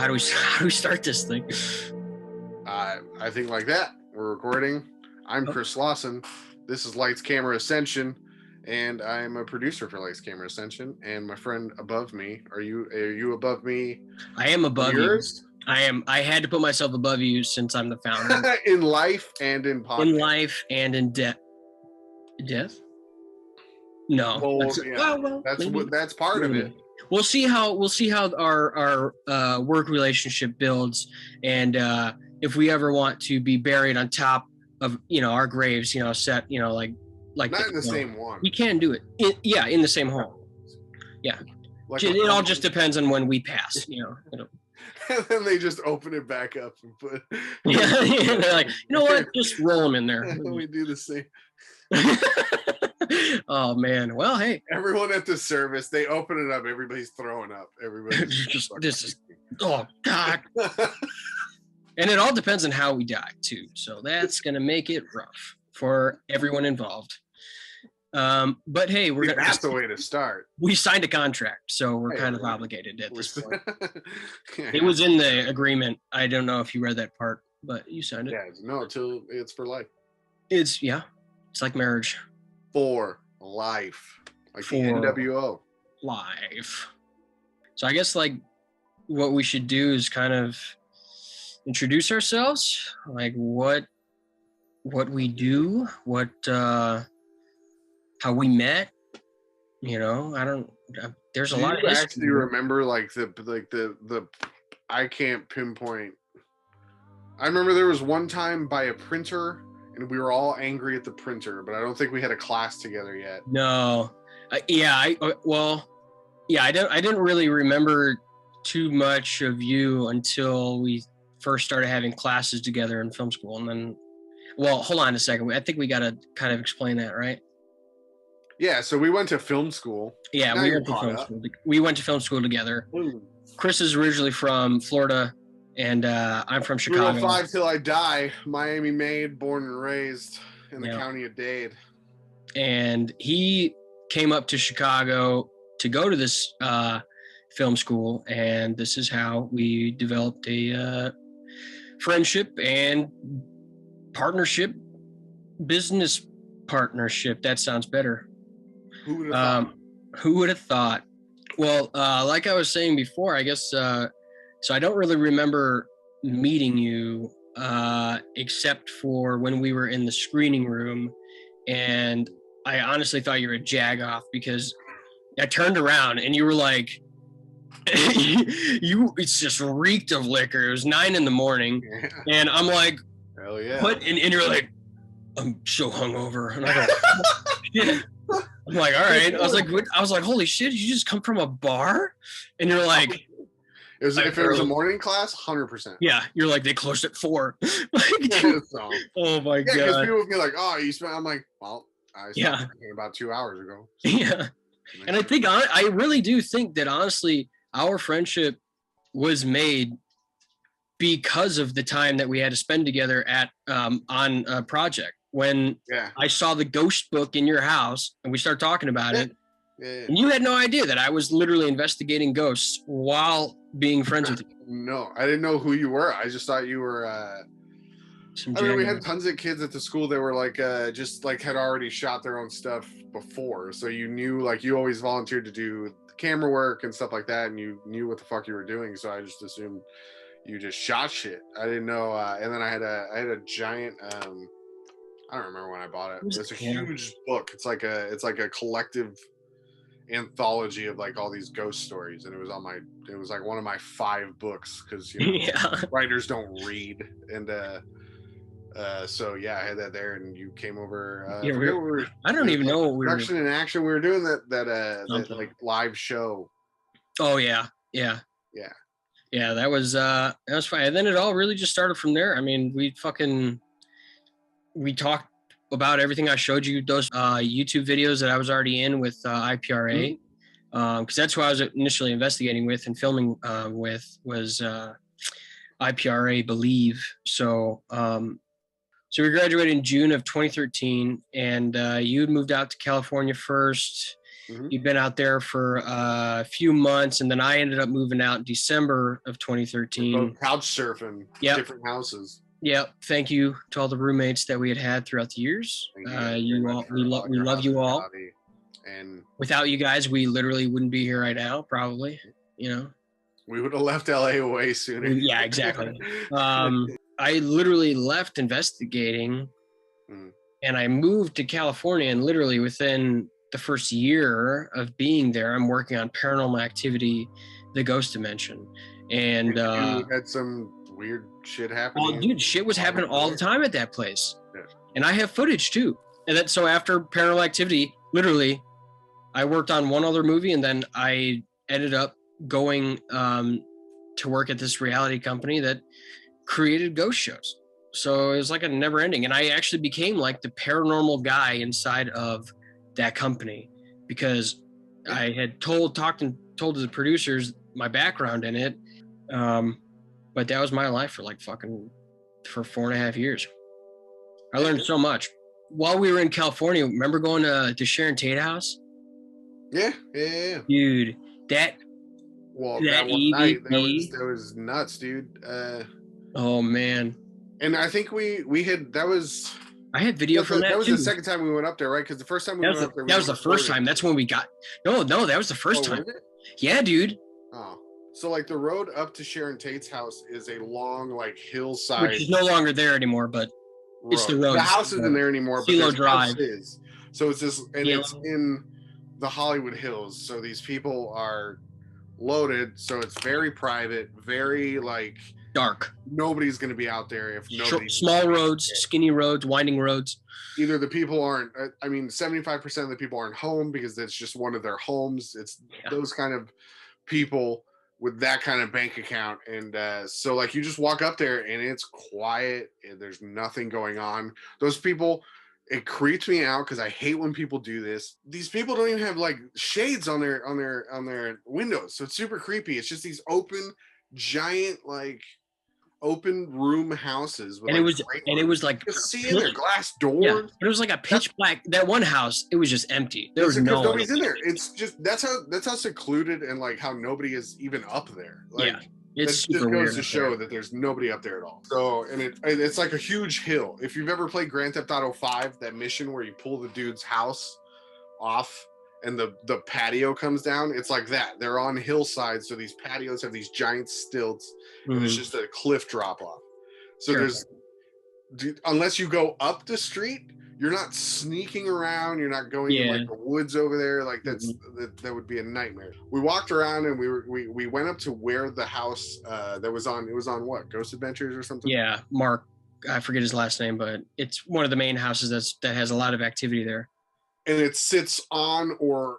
how do we start this thing? I think like that. We're recording. I'm Chris Lawson. This is Lights Camera Ascension, and I'm a producer for Lights Camera Ascension. And my friend above me, are you above me? I am above yours? You. I am. I had to put myself above you since I'm the founder. In life and in podcast. In life and in death. Death? No. Well, that's part maybe. of it. We'll see how our work relationship builds, and if we ever want to be buried on top of our graves, set like not in the same one. We can do it. In the same home. Yeah. It all just depends on when we pass. And then they just open it back up and put. Yeah, they're like, you know what? Just roll them in there. We do the same. Oh man. Well, hey. Everyone at the service, they open it up. Everybody's throwing up. Everybody's just oh God. And it all depends on how we die too. So that's gonna make it rough for everyone involved. But hey, that's the way to start. We signed a contract, so we're kind of obligated at this point. Yeah. It was in the agreement. I don't know if you read that part, but you signed it. Yeah, no, it's for life. It's like marriage. For life. Like the NWO. Life. So I guess like what we should do is kind of introduce ourselves, like what we do, how we met. There's a lot of history. Actually remember the I can't pinpoint. I remember there was one time by a printer and we were all angry at the printer, but I don't think we had a class together yet. No. I didn't really remember too much of you until we first started having classes together in film school. And then, hold on a second. I think we got to kind of explain that, right? Yeah, so we went to film school. Yeah, we went to film school. We went to film school together. Ooh. Chris is originally from Florida, and I'm from Chicago. 305 till I die. Miami-made, born and raised in the county of Dade. And he came up to Chicago to go to this film school, and this is how we developed a friendship and partnership, business partnership. That sounds better. Who would have thought? Who would have thought? Well, like I was saying before, I guess, so I don't really remember meeting you except for when we were in the screening room, and I honestly thought you were a jagoff because I turned around and you were like, it's just reeked of liquor. It was 9 a.m. And I'm like, hell yeah. What? And you're like, I'm so hungover. And I go, yeah. I'm like, all right. I was like, holy shit, did you just come from a bar? And you're like, if it was a morning class, 100%. Yeah, you're like, they closed at 4. Oh my God. Because people would be like, oh, you spent. I'm like, well, I stopped about 2 hours ago. So. Yeah. And I really do think that honestly, our friendship was made because of the time that we had to spend together on a project. When I saw the ghost book in your house and we started talking about it, and you had no idea that I was literally investigating ghosts while being friends with you. No, I didn't know who you were. I just thought you were. We had tons of kids at the school that were had already shot their own stuff before, so you knew, like, you always volunteered to do camera work and stuff like that, and you knew what the fuck you were doing. So I just assumed you just shot shit. I didn't know. And then I had a giant. I don't remember when I bought it. It's a huge book. It's like a collective anthology of like all these ghost stories, and it was like one of my 5 books because writers don't read, and so I had that there, and you came over. I don't even know what we were. Production in action. We were doing that like live show. Oh yeah. That was fine, and then it all really just started from there. I mean, we talked about everything. I showed you those YouTube videos that I was already in with IPRA, because that's who I was initially investigating with and filming with was IPRA Believe. So we graduated in June of 2013, and you moved out to California first, You'd been out there for a few months, and then I ended up moving out in December of 2013. Couch surfing, different houses. Yep. Thank you to all the roommates that we had throughout the years. We love you all. And without you guys, we literally wouldn't be here right now, probably. We would have left LA way sooner. Yeah, exactly. I literally left investigating and I moved to California, and literally within the first year of being there, I'm working on Paranormal Activity, the Ghost Dimension. And you had some weird shit happening. Oh, dude, shit was happening all the time at that place. Yeah. And I have footage too. And so after Paranormal Activity, literally, I worked on one other movie, and then I ended up going to work at this reality company that created ghost shows. So it was like a never ending. And I actually became like the paranormal guy inside of that company, because I had told the producers my background in it. But that was my life for for 4.5 years. I learned so much. While we were in California, remember going to Sharon Tate house? Yeah. Dude, that one night, that was nuts, dude. Oh man. And I think we had, I had video from that. That was the second time we went up there, right? Because the first time we went up there, that was the first time. That's when we got. No, that was the first time. Was it? Yeah, dude. Oh, so like the road up to Sharon Tate's house is a long hillside, which is no longer there anymore, but it's the road. The house isn't there anymore, Cielo Drive is. So it's this, and it's in the Hollywood Hills. So these people are loaded. So it's very private, very dark. Nobody's going to be out there if nobody. Small roads, skinny roads, winding roads. Either the people aren't. 75% of the people aren't home because it's just one of their homes. It's those kind of people with that kind of bank account, and so you just walk up there and it's quiet and there's nothing going on. Those people, it creeps me out because I hate when people do this. These people don't even have shades on their windows, so it's super creepy. It's just these open, giant open room houses with, and it was just seeing their glass doors. Yeah, it was like a pitch black. That one house, it was just empty. There was nobody's in there. It's just that's how secluded and how nobody is even up there. It's super just goes to show that there's nobody up there at all. So, and it's like a huge hill. If you've ever played Grand Theft Auto 5, that mission where you pull the dude's house off and the patio comes down, it's like that. They're on hillsides, so these patios have these giant stilts, and it's just a cliff drop off. So unless you go up the street, you're not sneaking around. You're not going in the woods over there. That would be a nightmare. We walked around and we went up to where the house that was on. It was on what, Ghost Adventures or something? Yeah, Mark. I forget his last name, but it's one of the main houses that has a lot of activity there. And it sits on or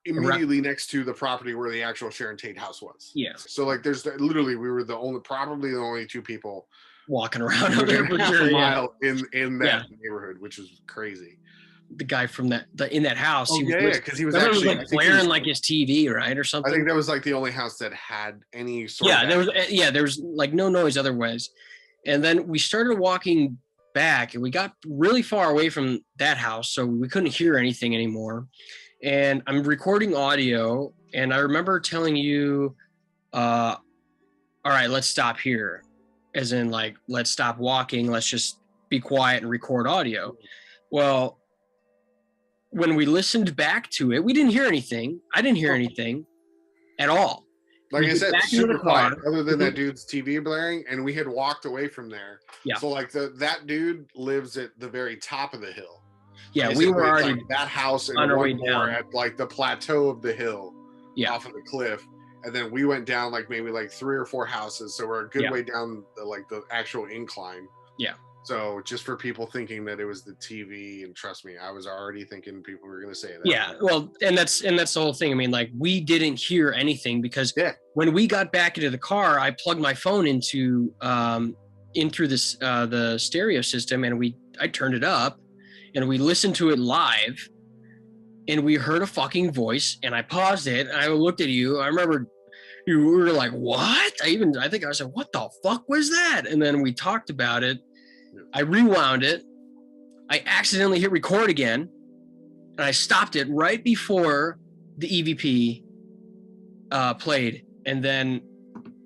immediately next to the property where the actual Sharon Tate house was. Yeah. So there's literally, we were probably the only two people walking around over there for a mile in that neighborhood, which is crazy. The guy from in that house. Oh, because he was actually wearing his TV, right, or something. I think that was the only house that had any sort of. There was no noise otherwise. And then we started walking back, and we got really far away from that house, so we couldn't hear anything anymore. And I'm recording audio, and I remember telling you, all right, let's stop here. As in, let's stop walking, let's just be quiet and record audio. Well, when we listened back to it, we didn't hear anything. I didn't hear anything at all. Like I said, super quiet, other than that dude's TV blaring, and we had walked away from there. Yeah. So that dude lives at the very top of the hill. Yeah, we were already that house and on our way down at the plateau of the hill, off of the cliff, and then we went down maybe 3 or 4 houses. So we're a good way down the actual incline. Yeah. So just for people thinking that it was the TV, and trust me, I was already thinking people were going to say that. Yeah, well, and that's the whole thing. I mean, we didn't hear anything because when we got back into the car, I plugged my phone in through this the stereo system, and I turned it up, and we listened to it live, and we heard a fucking voice, and I paused it, and I looked at you. I remember you were like, "What?" I think I said, "What the fuck was that?" And then we talked about it. I rewound it. I accidentally hit record again. and I stopped it right before the EVP played, and then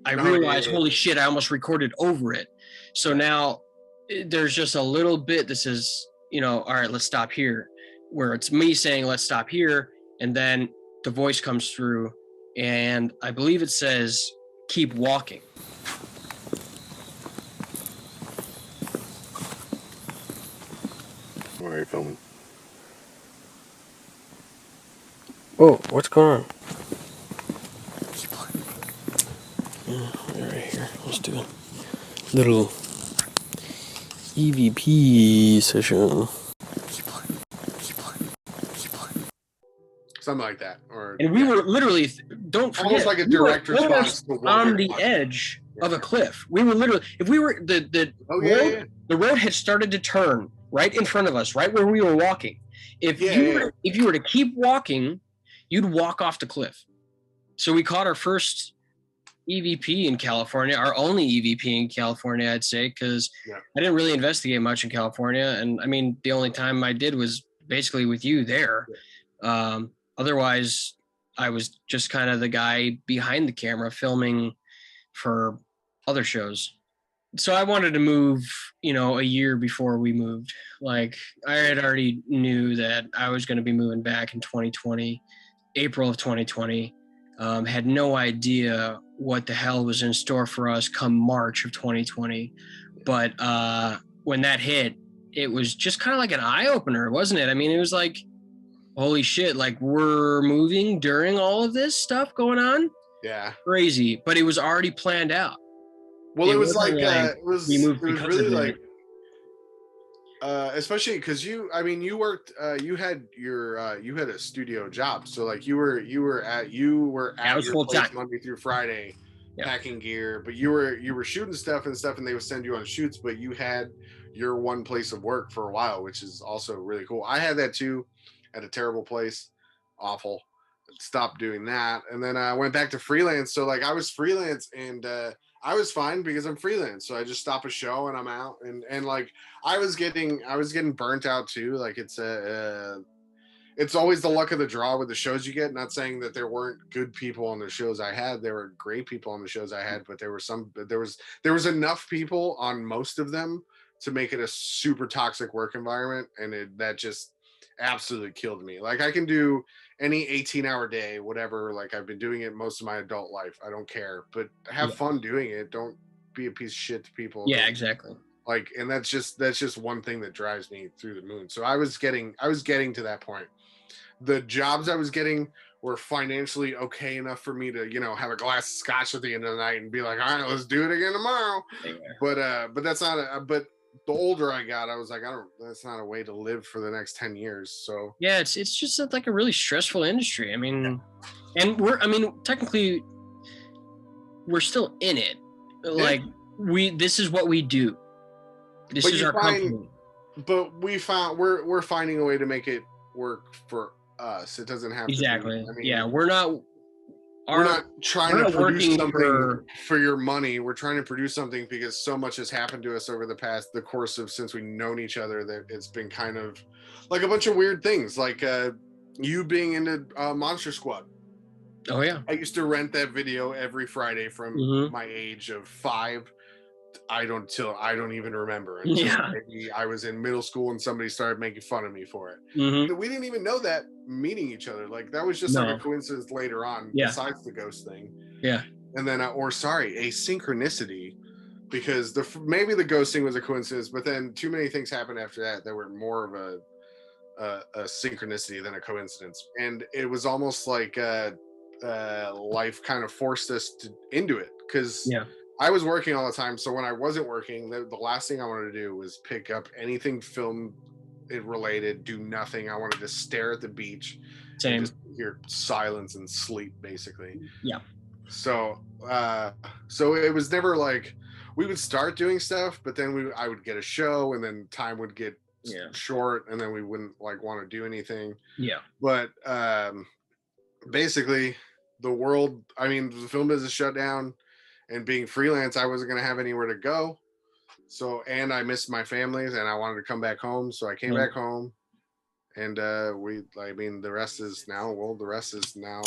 I realized, holy shit, I almost recorded over it. So now there's just a little bit that says, you know, all right, let's stop here, where it's me saying, let's stop here. And then the voice comes through, and I believe it says, keep walking. Why are you filming? Oh, what's going on? Right here. Let's do a little EVP session. Something like that. And we were literally, don't forget, almost like a direct response to on the edge of a cliff. We were literally, if we were, the road had started to turn right in front of us, right where we were walking. If you were to keep walking, you'd walk off the cliff. So we caught our first EVP in California, our only EVP in California, I'd say, because I didn't really investigate much in California. And I mean, the only time I did was basically with you there. Otherwise, I was just kind of the guy behind the camera filming for other shows. So I wanted to move, you know, a year before we moved. Like, I had already knew that I was going to be moving back in 2020, April of 2020. Had no idea what the hell was in store for us come March of 2020. But when that hit, it was just kind of like an eye-opener, wasn't it? I mean, it was like, holy shit, like, we're moving during all of this stuff going on? Yeah. Crazy. But it was already planned out. Well, it was like it was really like, especially because you worked, you had a studio job, so like you were at your place Monday through Friday, packing gear, but you were shooting stuff, and they would send you on shoots, but you had your one place of work for a while, which is also really cool. I had that too, at a terrible place, awful. Stopped doing that, and then I went back to freelance. So like I was freelance, and I was fine because I'm freelance. So I just stop a show and I'm out. And like I was getting burnt out too. Like it's always the luck of the draw with the shows you get. Not saying that there weren't good people on the shows I had. There were great people on the shows I had, but there was enough people on most of them to make it a super toxic work environment, and that just absolutely killed me. Like I can do any 18-hour day, whatever. Like I've been doing it most of my adult life. I don't care, but have fun doing it. Don't be a piece of shit to people. Yeah, exactly. Like, and that's just one thing that drives me through the moon. So I was getting to that point. The jobs I was getting were financially okay enough for me to, you know, have a glass of scotch at the end of the night and be like, all right, let's do it again tomorrow. Yeah. But that's not but the older I got, I was like, that's not a way to live for the next 10 years. So yeah, it's just like a really stressful industry. I mean, and technically we're still in it. Like this is what we do. This is our company. But we're finding a way to make it work for us. It doesn't have exactly. To be, I mean, yeah, we're not trying to produce something for your money. We're trying to produce something because so much has happened to us over the course of since we've known each other, that it's been kind of like a bunch of weird things, like you being into Monster Squad. Oh yeah. I used to rent that video every Friday from my age of 5. I don't even remember until maybe I was in middle school and somebody started making fun of me for it. We didn't even know that meeting each other. Like that was just like a coincidence later on, besides the ghost thing. Yeah. And then, a synchronicity, because maybe the ghost thing was a coincidence, but then too many things happened after that that were more of a synchronicity than a coincidence. And it was almost like life kind of forced us into it, because I was working all the time. So when I wasn't working, the last thing I wanted to do was pick up anything film related, do nothing. I wanted to stare at the beach and just hear silence and sleep, basically. Yeah. So it was never like we would start doing stuff, but then I would get a show, and then time would get short, and then we wouldn't like want to do anything. Yeah. But basically the film business shut down, and being freelance, I wasn't going to have anywhere to go. So, and I missed my families, and I wanted to come back home. So I came back home, And the rest is now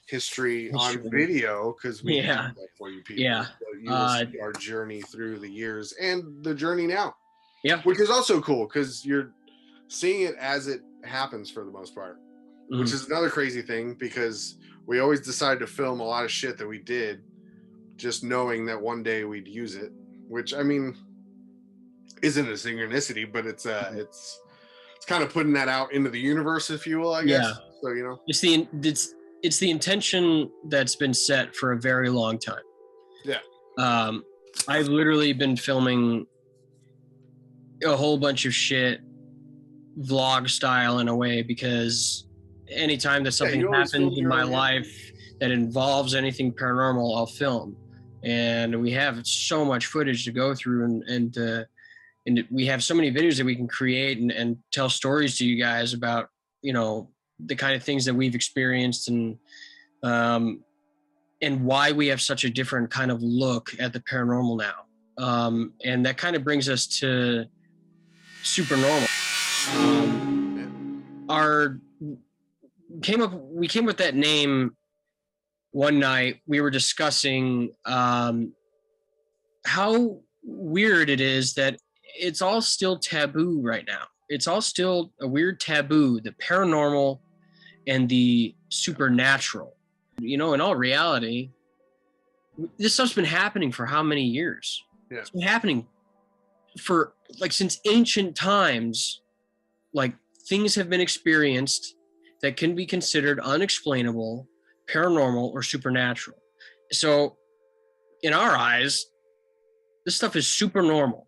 history on video, because we did that for you people. Yeah. So you will see our journey through the years and the journey now. Yeah. Which is also cool because you're seeing it as it happens for the most part, which is another crazy thing, because we always decided to film a lot of shit that we did just knowing that one day we'd use it, which, I mean, isn't a synchronicity, but it's kind of putting that out into the universe, if you will, I guess. Yeah. So, you know, it's the intention that's been set for a very long time. Yeah. I've literally been filming a whole bunch of shit vlog style in a way, because anytime that something happens in my life that involves anything paranormal, I'll film. And we have so much footage to go through, and we have so many videos that we can create and tell stories to you guys about, you know, the kind of things that we've experienced, and why we have such a different kind of look at the paranormal now. And that kind of brings us to Supernormal. We came with that name one night. We were discussing how weird it is that it's all still taboo right now. It's all still a weird taboo, the paranormal and the supernatural. You know, in all reality, this stuff's been happening for how many years? Yeah. It's been happening for since ancient times. Like, things have been experienced that can be considered unexplainable, paranormal, or supernatural. So in our eyes, this stuff is super normal.